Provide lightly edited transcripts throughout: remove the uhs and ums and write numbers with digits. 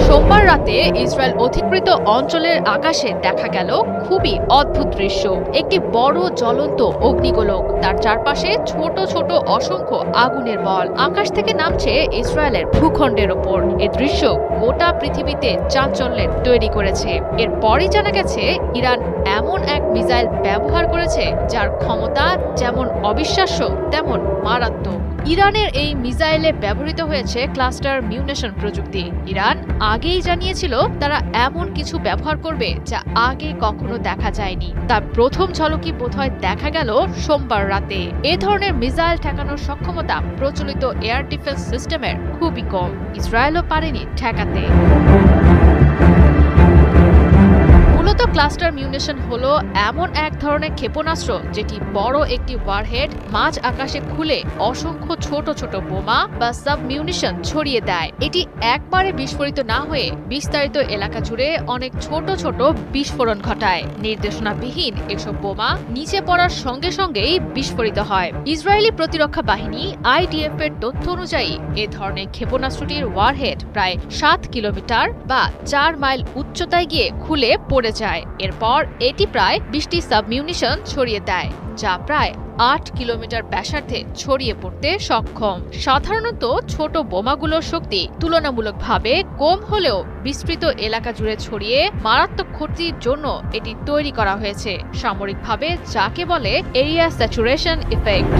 সোমবার রাতে ইসরায়েল অধিকৃত অঞ্চলের আকাশে দেখা গেল খুবই অদ্ভুত দৃশ্য। একটি বড় জ্বলন্ত অগ্নিগোলক, তার চারপাশে ছোট ছোট অসংখ্য আগুনের বল আকাশ থেকে নামছে ইসরায়েলের ভূখণ্ডের ওপর। এ দৃশ্য গোটা পৃথিবীতে চাঞ্চল্যের তৈরি করেছে। এরপরই জানা গেছে ইরান এমন এক মিসাইল ব্যবহার করেছে যার ক্ষমতা যেমন অবিশ্বাস্য তেমন মারাত্মক। ইরানের এই মিসাইলে ব্যবহৃত হয়েছে ক্লাস্টার মিউনেশন প্রযুক্তি। ইরান আগেই জানিয়েছিল তারা এমন কিছু ব্যবহার করবে যা আগে কখনো দেখা যায়নি। তার প্রথম ঝলকই বোধহয় দেখা গেল সোমবার রাতে। এ ধরনের মিসাইল ঠেকানোর সক্ষমতা প্রচলিত এয়ার ডিফেন্স সিস্টেমের খুবই কম। ইসরায়েলও পারেনি ঠেকাতে। মূলত ক্লাস্টার মিউনেশন হলো এমন এক ধরনের ক্ষেপণাস্ত্র যেটি বড় একটি ওয়ারহেড মাঝ আকাশে খুলে অসংখ্য ছোট ছোট বোমা বা সাব মিউনিশন ছড়িয়ে দেয়। এটি একবারে বিস্ফোরিত না হয়ে বিস্তারিত এলাকা জুড়ে অনেক ছোট ছোট বিস্ফোরণ ঘটায়। নির্দেশনাবিহীন এসব বোমা নিচে পড়ার সঙ্গে সঙ্গেই বিস্ফোরিত হয়। ইসরায়েলি প্রতিরক্ষা বাহিনী IDF এর তথ্য অনুযায়ী এ ধরনের ক্ষেপণাস্ত্রটির ওয়ারহেড প্রায় 7 কিলোমিটার বা 4 মাইল উচ্চতায় গিয়ে খুলে পড়ে যায়। এরপর এটি প্রায় 20টি সাবমিউনিশন ছড়িয়ে দেয়, যা প্রায় 8 কিলোমিটার ব্যাসার্ধে ছড়িয়ে পড়তে সক্ষম। সাধারণত ছোট বোমাগুলোর শক্তি তুলনামূলকভাবে কম হলেও বিস্তৃত এলাকা জুড়ে ছড়িয়ে মারাত্মক ক্ষতির জন্য এটি তৈরি করা হয়েছে, সামরিকভাবে যাকে বলে এরিয়া স্যাচুরেশন ইফেক্ট।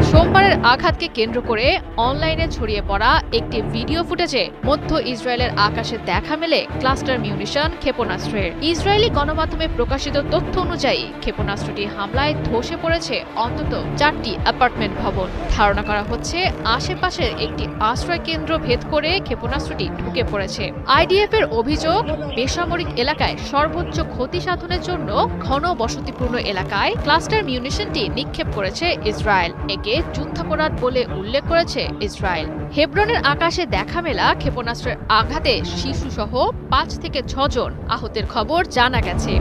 সোমবারের আঘাতকে কেন্দ্র করে অনলাইনে ছড়িয়ে পড়া একটি ভিডিও ফুটেজে মধ্য ইসরায়েলের আকাশে দেখা মেলে ক্লাস্টার মিউনিশন ক্ষেপণাস্ত্রের। ইসরায়েলি গণমাধ্যমে প্রকাশিত তথ্য অনুযায়ী ক্ষেপণাস্ত্রটি হামলায় ধসে পড়েছে অন্তত 4টি অ্যাপার্টমেন্ট ভবন। ধারণা করা হচ্ছে আশেপাশের একটি আশ্রয় কেন্দ্র ভেদ করে ক্ষেপণাস্ত্রটি ঢুকে পড়েছে। IDF এর অভিযোগ, বেসামরিক এলাকায় সর্বোচ্চ ক্ষতি সাধনের জন্য ঘন বসতিপূর্ণ এলাকায় ক্লাস্টার মিউনিশনটি নিক্ষেপ করেছে ইসরায়েল। একে যুদ্ধাপরাধ বলে উল্লেখ করেছে ইসরায়েল। হেব্রনের আকাশে দেখা মেলা ক্ষেপণাস্ত্রের আঘাতে শিশুসহ 5 থেকে 6 জন আহতের খবর জানা গেছে।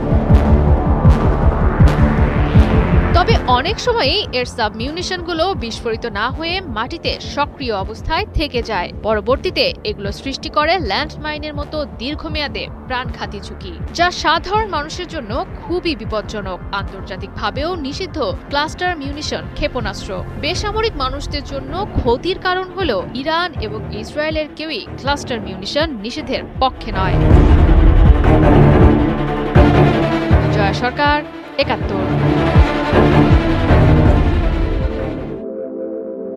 তবে অনেক সময়ই এর সাবমিউনিশনগুলো বিস্ফোরিত না হয়ে মাটিতে সক্রিয় অবস্থায় থেকে যায়। পরবর্তীতে এগুলো সৃষ্টি করে ল্যান্ডমাইনের মতো দীর্ঘমেয়াদে প্রাণঘাতী ঝুঁকি, যা সাধারণ মানুষের জন্য খুবই বিপজ্জনক। আন্তর্জাতিকভাবেও নিষিদ্ধ ক্লাস্টার মিউনিশন ক্ষেপণাস্ত্র বেসামরিক মানুষদের জন্য ক্ষতির কারণ হলেও ইরান এবং ইসরায়েলের কেউই ক্লাস্টার মিউনিশন নিষেধের পক্ষে নয়। জয়া সরকার, ৭১।